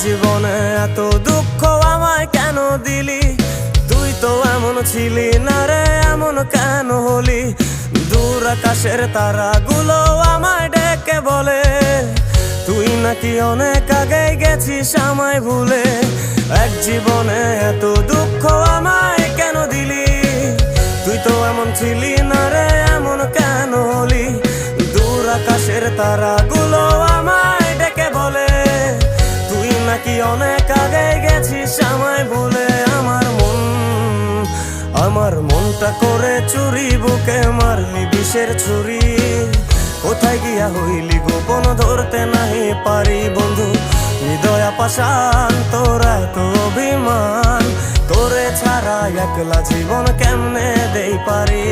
জীবনে এত দুঃখ আমায় কেন দিলি? তুই তো এমন ছিলি না রে, এমন কেন হলি? দূর আকাশের তারাগুলো আমায় ডেকে বলে তুই নাকি অনেক আগে গেছিস আমায় ভুলে। এক জীবনে এত দুঃখ আমায় কেন দিলি? তুই তো এমন ছিলি না রে, এমন কেন হলি? দূর আকাশের তারাগুলো আমায় ডেকে বলে তুই নাকি অনেক আগে গেছিস আমায় ভুলে। আমার মনটা করে চুরি, বুকে মারলি বিষের ছুরি। কোথায় গিয়া হইলি গোপন ধরতে নাহি পারি বন্ধু। হৃদয় পাষাণ তোর এত অভিমান, তোরে ছাড়া একলা জীবন কেমনে দেই পারি?